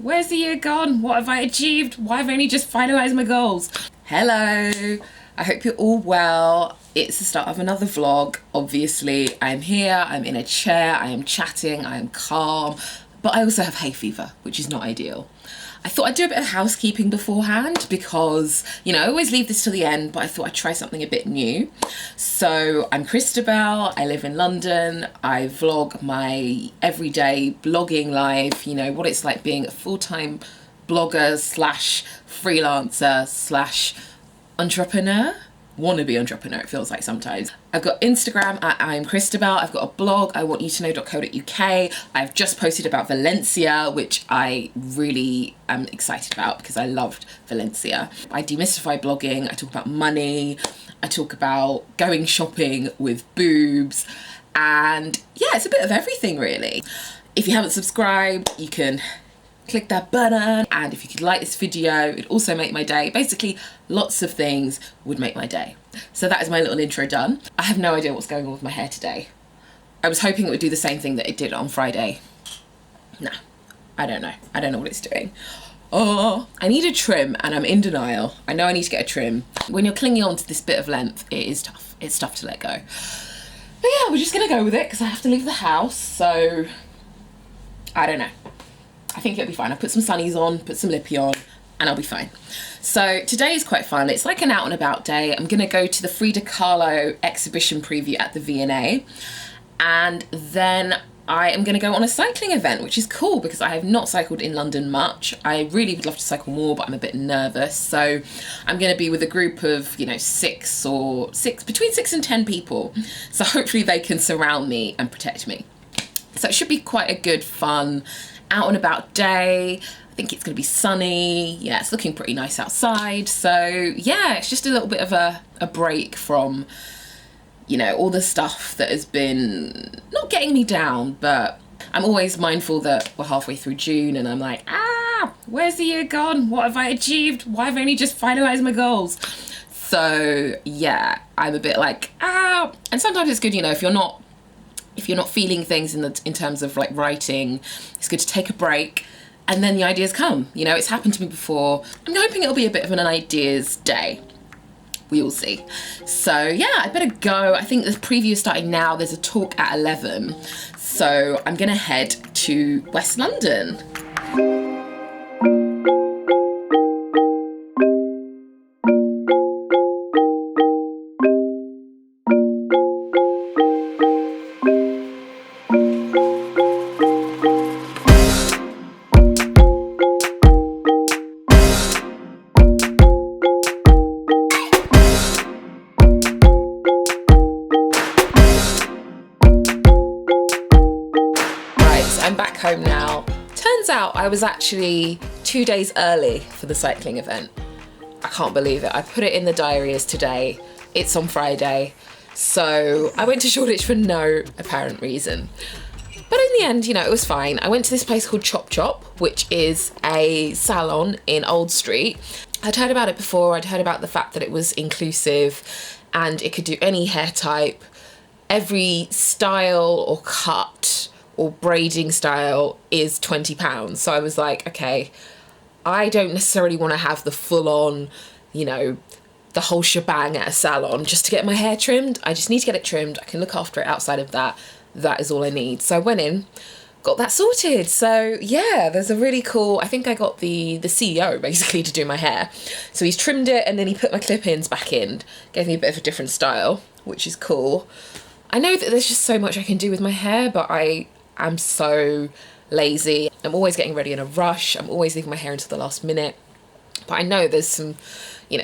Where's the year gone? What have I achieved? Why have I only just finalised my goals? Hello, I hope you're all well. It's the start of another vlog. Obviously, I'm here, I'm in a chair, I am chatting, I am calm, but I also have hay fever, which is not ideal. I thought I'd do a bit of housekeeping beforehand because, I always leave this till the end, but I thought I'd try something a bit new. So I'm Kristabel, I live in London, I vlog my everyday blogging life, what it's like being a full-time blogger slash freelancer slash entrepreneur. Wannabe entrepreneur, it feels like sometimes. I've got Instagram at I'm Kristabel. I've got a blog, iwantyoutoKnow.co.uk. I've just posted about Valencia, which I really am excited about because I loved Valencia. I demystify blogging, I talk about money, I talk about going shopping with boobs, and yeah, it's a bit of everything really. If you haven't subscribed, you can click that button, and if you could like this video, it'd also make my day. Basically, lots of things would make my day. So that is my little intro done. I have no idea what's going on with my hair today. I was hoping it would do the same thing that it did on Friday. No, I don't know. I don't know what it's doing. Oh, I need a trim and I'm in denial. I know I need to get a trim. When you're clinging on to this bit of length, it is tough. It's tough to let go. But yeah, we're just gonna go with it because I have to leave the house, so I don't know. I think it'll be fine. I'll put some sunnies on, put some lippy on, and I'll be fine. So today is quite fun. It's like an out and about day. I'm gonna go to the Frida Kahlo exhibition preview at the V&A, and then I am gonna go on a cycling event, which is cool because I have not cycled in London much. I really would love to cycle more, but I'm a bit nervous. So I'm gonna be with a group of, between 6 and 10 people. So hopefully they can surround me and protect me. So it should be quite a good, fun, out and about day. I think it's going to be sunny. Yeah, it's looking pretty nice outside. So yeah, it's just a little bit of a break from, all the stuff that has been not getting me down, but I'm always mindful that we're halfway through June and I'm like, where's the year gone? What have I achieved? Why have I only just finalised my goals? So yeah, I'm a bit like, and sometimes it's good, if you're not feeling things in terms of like writing, it's good to take a break and then the ideas come. It's happened to me before. I'm hoping it'll be a bit of an ideas day. We will see. So yeah, I better go. I think the preview is starting now. There's a talk at 11. So I'm gonna head to West London. I'm back home now. Turns out I was actually 2 days early for the cycling event. I can't believe it. I put it in the diary as today. It's on Friday. So I went to Shoreditch for no apparent reason. But in the end, it was fine. I went to this place called Chop Chop, which is a salon in Old Street. I'd heard about it before. I'd heard about the fact that it was inclusive and it could do any hair type, every style or cut or braiding style is £20. So I was like, okay, I don't necessarily want to have the full on, the whole shebang at a salon just to get my hair trimmed. I just need to get it trimmed. I can look after it outside of that. That is all I need. So I went in, got that sorted. So yeah, there's a really cool, I think I got the CEO basically to do my hair. So he's trimmed it and then he put my clip-ins back in, gave me a bit of a different style, which is cool. I know that there's just so much I can do with my hair, but I'm so lazy. I'm always getting ready in a rush. I'm always leaving my hair until the last minute. But I know there's some,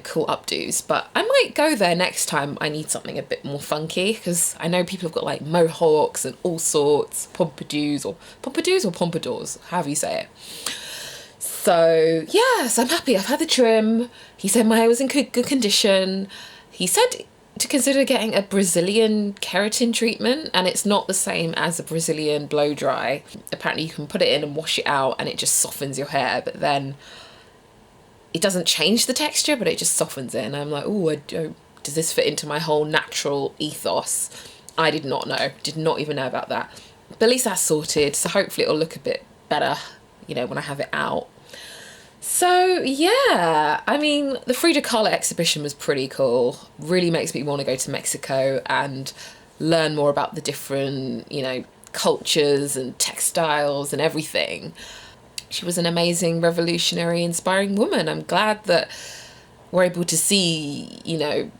cool updos. But I might go there next time I need something a bit more funky because I know people have got like mohawks and all sorts, pompadours or pompadours, however you say it. So yes, I'm happy. I've had the trim. He said my hair was in good condition. He said to consider getting a Brazilian keratin treatment, and it's not the same as a Brazilian blow dry. Apparently you can put it in and wash it out and it just softens your hair, but then it doesn't change the texture, but it just softens it. And I'm like, does this fit into my whole natural ethos? I did not know, did not even know about that. But at least that's sorted, so hopefully it'll look a bit better you know, when I have it out. So yeah, I mean, the Frida Kahlo exhibition was pretty cool. Really makes me want to go to Mexico and learn more about the different, you know, cultures and textiles and everything. She was an amazing, revolutionary, inspiring woman. I'm glad that we're able to see, you know,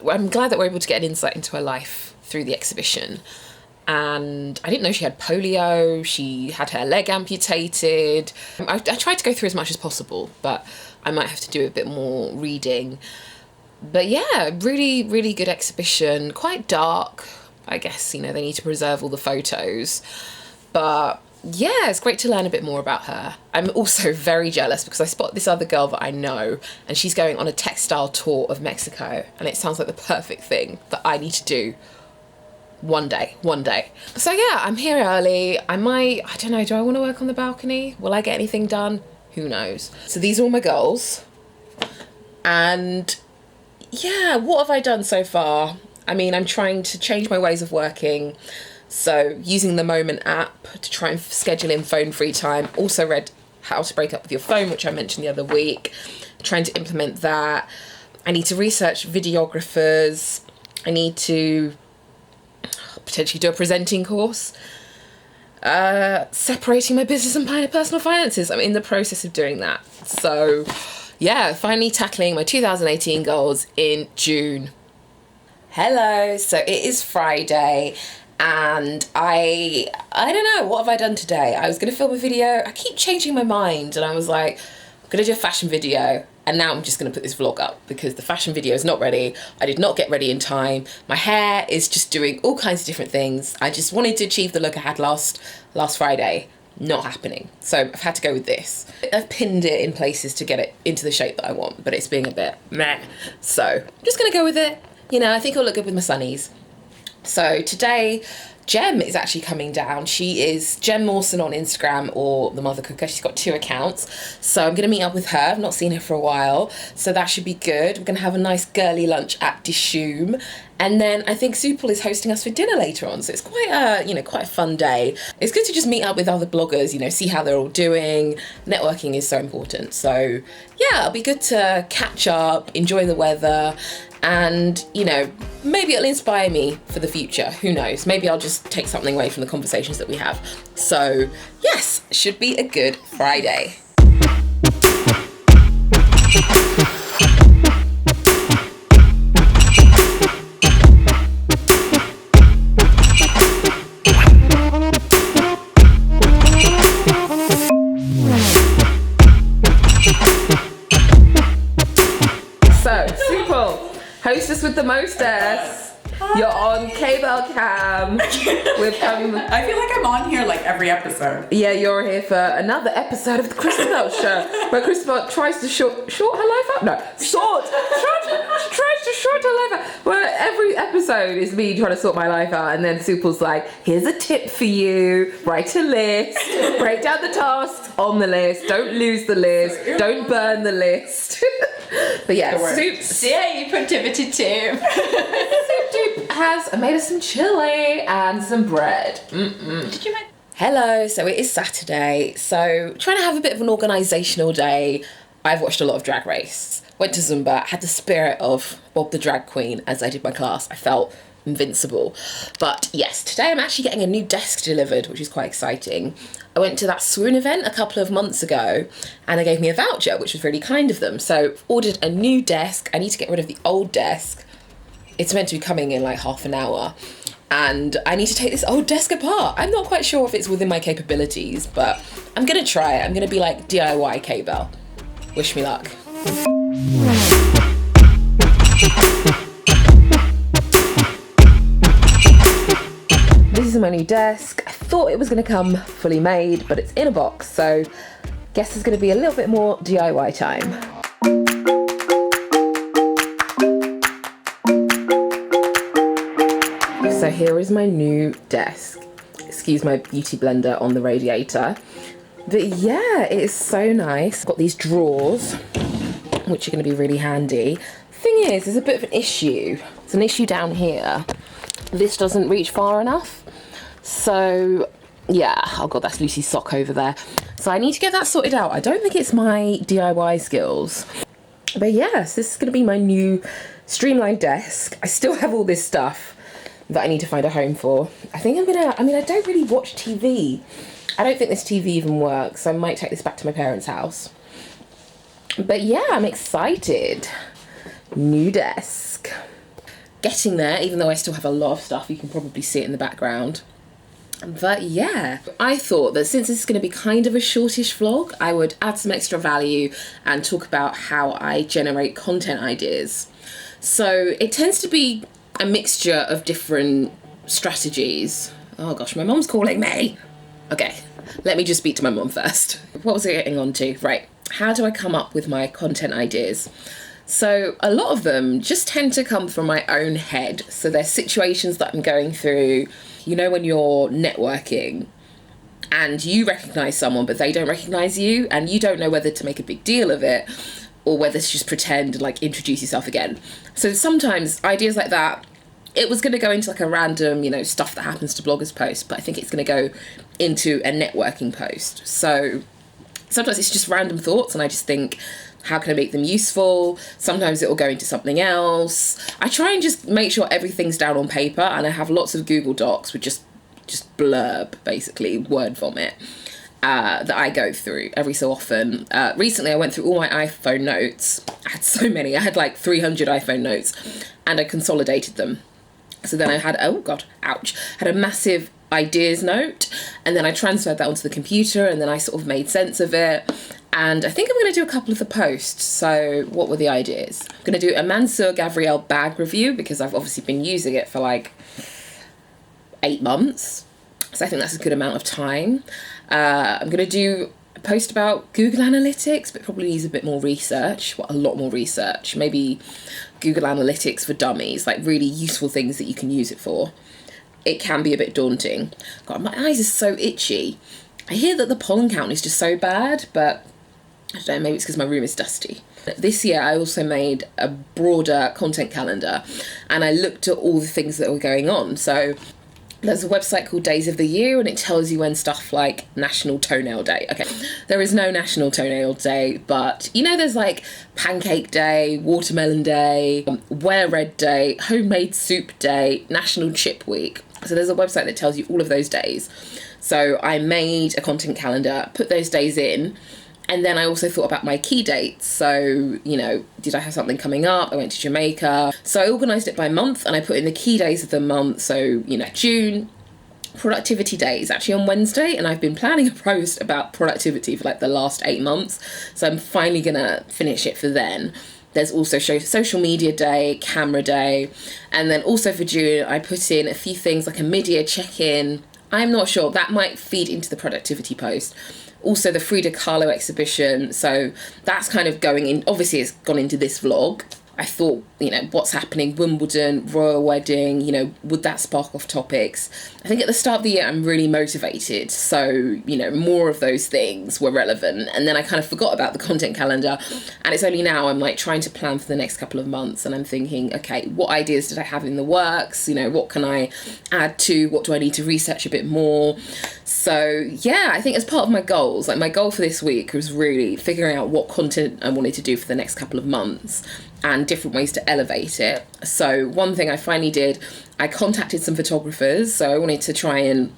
I'm glad that we're able to get an insight into her life through the exhibition. And I didn't know she had polio. She had her leg amputated. I tried to go through as much as possible, but I might have to do a bit more reading. But yeah, really, really good exhibition. Quite dark. I guess, you know, they need to preserve all the photos. But yeah, it's great to learn a bit more about her. I'm also very jealous because I spot this other girl that I know, and she's going on a textile tour of Mexico, and it sounds like the perfect thing that I need to do one day. So yeah, I'm here early. I don't know, do I want to work on the balcony? Will I get anything done? Who knows? So these are all my goals. And yeah, what have I done so far? I mean, I'm trying to change my ways of working. So using the Moment app to try and schedule in phone free time. Also read How to Break Up With Your Phone, which I mentioned the other week. Trying to implement that. I need to research videographers. I need to potentially do a presenting course. Separating my business and my personal finances. I'm in the process of doing that. So yeah, finally tackling my 2018 goals in June. Hello, so it is Friday and I don't know, what have I done today? I was going to film a video. I keep changing my mind and I was like, I'm going to do a fashion video. And now I'm just going to put this vlog up because the fashion video is not ready. I did not get ready in time. My hair is just doing all kinds of different things. I just wanted to achieve the look I had last Friday. Not happening. So I've had to go with this. I've pinned it in places to get it into the shape that I want, but it's being a bit meh. So I'm just going to go with it. You know, I think it'll look good with my sunnies. So today, Jem is actually coming down. She is Jem Mawson on Instagram or The Mother Cooker. She's got 2 accounts. So I'm going to meet up with her. I've not seen her for a while. So that should be good. We're going to have a nice girly lunch at Dishoom. And then I think Supal is hosting us for dinner later on. So it's quite a fun day. It's good to just meet up with other bloggers, you know, see how they're all doing. Networking is so important. So yeah, it'll be good to catch up, enjoy the weather. And, you know, maybe it'll inspire me for the future. Who knows? Maybe I'll just take something away from the conversations that we have. So, yes, should be a good Friday. Hostess with the mostess. You're on K-Bell Cam. I feel like I'm on here like every episode. Yeah, you're here for another episode of the Kristabel show, where Kristabel tries to short her life out. No, tries to short her life out. Where every episode is me trying to sort my life out, and then Supal's like, "Here's a tip for you: write a list, break down the tasks on the list, don't lose the list, don't burn the list." But yeah, you productivity too. Soup has made us some chili and some bread. Did you make? Hello, so it is Saturday. So trying to have a bit of an organisational day. I've watched a lot of Drag Race. Went to Zumba, had the spirit of Bob the Drag Queen as I did my class. I felt invincible. But yes, today I'm actually getting a new desk delivered, which is quite exciting. I went to that Swoon event a couple of months ago and they gave me a voucher, which was really kind of them. So ordered a new desk. I need to get rid of the old desk. It's meant to be coming in like half an hour. And I need to take this old desk apart. I'm not quite sure if it's within my capabilities, but I'm going to try it. I'm going to be like DIY K-Bell. Wish me luck. This is my new desk. I thought it was going to come fully made, but it's in a box. So guess there's going to be a little bit more DIY time. So here is my new desk. Excuse my beauty blender on the radiator. But yeah, it is so nice. Got these drawers, which are going to be really handy. Thing is, there's a bit of an issue. There's an issue down here. This doesn't reach far enough. So Yeah, oh god, that's Lucy's sock over there. So I need to get that sorted out. I don't think it's my DIY skills. But yes, this is going to be my new streamlined desk. I still have all this stuff that I need to find a home for. I think I don't really watch TV. I don't think this TV even works, so I might take this back to my parents' house. But yeah, I'm excited. New desk. Getting there, even though I still have a lot of stuff. You can probably see it in the background. But yeah, I thought that since this is going to be kind of a shortish vlog, I would add some extra value and talk about how I generate content ideas. So it tends to be a mixture of different strategies. Oh gosh, my mum's calling me. Okay, let me just speak to my mum first. What was I getting on to? Right, how do I come up with my content ideas? So a lot of them just tend to come from my own head. So they're situations that I'm going through. You know, when you're networking and you recognise someone but they don't recognise you, and you don't know whether to make a big deal of it or whether to just pretend and like introduce yourself again. So sometimes ideas like that, it was going to go into like a random, you know, stuff that happens to bloggers post, but I think it's going to go into a networking post. So sometimes it's just random thoughts and I just think, how can I make them useful? Sometimes it will go into something else. I try and just make sure everything's down on paper, and I have lots of Google Docs with just blurb, basically, word vomit, that I go through every so often. Recently I went through all my iPhone notes. I had so many. I had like 300 iPhone notes and I consolidated them. So then I had, oh God, ouch, had a massive ideas note, and then I transferred that onto the computer, and then I sort of made sense of it. And I think I'm going to do a couple of the posts. So what were the ideas? I'm going to do a Mansour Gavriel bag review because I've obviously been using it for like 8 months. So I think that's a good amount of time. I'm going to do a post about Google Analytics, but probably needs a bit more research. Well, a lot more research. Maybe Google Analytics for dummies, like really useful things that you can use it for. It can be a bit daunting. God, my eyes are so itchy. I hear that the pollen count is just so bad, but I don't know, maybe it's because my room is dusty. This year I also made a broader content calendar and I looked at all the things that were going on. So there's a website called Days of the Year and it tells you when stuff like National Toenail Day. Okay, there is no National Toenail Day, but you know there's like Pancake Day, Watermelon Day, Wear Red Day, Homemade Soup Day, National Chip Week. So there's a website that tells you all of those days. So I made a content calendar, put those days in, and then I also thought about my key dates. So, you know, did I have something coming up? I went to Jamaica. So I organised it by month and I put in the key days of the month. So, you know, June, productivity day is actually on Wednesday, and I've been planning a post about productivity for like the last 8 months. So I'm finally gonna finish it for then. There's also social media day, camera day. And then also for June, I put in a few things like a mid-year check-in. I'm not sure, that might feed into the productivity post. Also the Frida Kahlo exhibition, so that's kind of going in, obviously it's gone into this vlog. I thought, you know, what's happening, Wimbledon, royal wedding, you know, would that spark off topics? I think at the start of the year I'm really motivated, so, you know, more of those things were relevant. And then I kind of forgot about the content calendar, and it's only now I'm like trying to plan for the next couple of months, and I'm thinking, okay, what ideas did I have in the works? You know, what can I add to? What do I need to research a bit more? So yeah, I think as part of my goals, like my goal for this week was really figuring out what content I wanted to do for the next couple of months and different ways to elevate it. So one thing I finally did, I contacted some photographers. So I wanted to try and,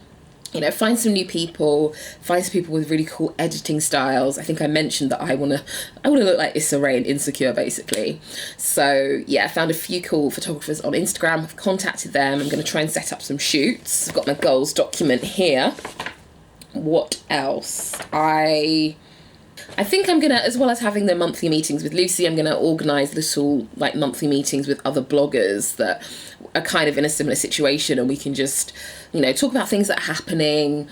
you know, find some new people, find some people with really cool editing styles. I think I mentioned that I wanna look like Issa Rae and Insecure, basically. So yeah, I found a few cool photographers on Instagram. I've contacted them. I'm gonna try and set up some shoots. I've got my goals document here. What else? I think I'm gonna, as well as having the monthly meetings with Lucy, I'm gonna organise little like monthly meetings with other bloggers that are kind of in a similar situation, and we can just, you know, talk about things that are happening,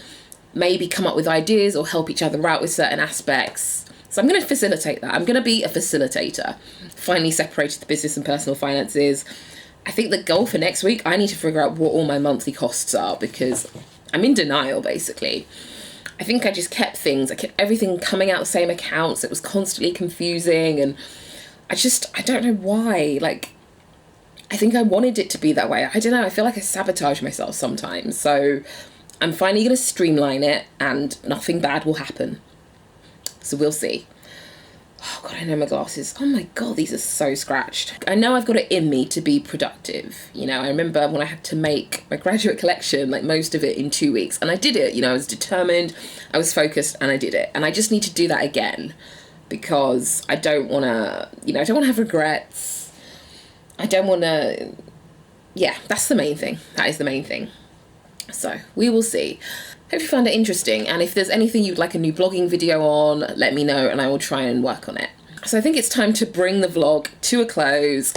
maybe come up with ideas or help each other out with certain aspects. So I'm gonna facilitate that. I'm gonna be a facilitator. Finally separated the business and personal finances. I think the goal for next week, I need to figure out what all my monthly costs are because I'm in denial basically. I think I just kept everything coming out the same accounts. It was constantly confusing, and I don't know why. Like, I think I wanted it to be that way. I don't know, I feel like I sabotage myself sometimes. So I'm finally going to streamline it and nothing bad will happen. So we'll see. Oh God, I know my glasses. Oh my God, these are so scratched. I know I've got it in me to be productive. You know, I remember when I had to make my graduate collection, like most of it in 2 weeks, and I did it. You know, I was determined, I was focused, and I did it. And I just need to do that again because I don't want to, you know, I don't want to have regrets. I don't want to, yeah, that's the main thing. That is the main thing. So we will see. Hope you found it interesting, and if there's anything you'd like a new vlogging video on, let me know and I will try and work on it. So I think it's time to bring the vlog to a close.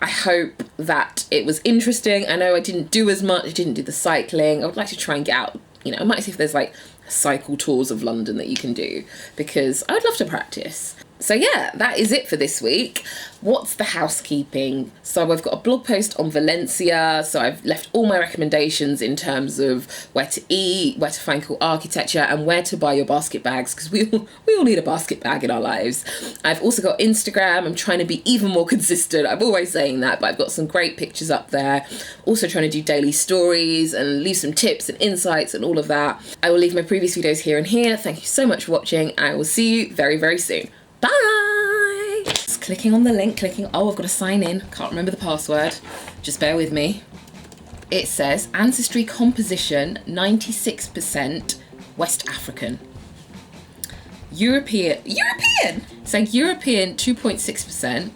I hope that it was interesting. I know I didn't do as much, I didn't do the cycling. I would like to try and get out, you know, I might see if there's like cycle tours of London that you can do, because I would love to practice. So yeah, that is it for this week. What's the housekeeping? So I've got a blog post on Valencia. So I've left all my recommendations in terms of where to eat, where to find cool architecture, and where to buy your basket bags, because we all need a basket bag in our lives. I've also got Instagram. I'm trying to be even more consistent. I'm always saying that, but I've got some great pictures up there. Also trying to do daily stories and leave some tips and insights and all of that. I will leave my previous videos here and here. Thank you so much for watching. I will see you very, very soon. Bye! Just clicking on the link, oh, I've got to sign in. Can't remember the password. Just bear with me. It says ancestry composition 96% West African. European! So European 2.6%.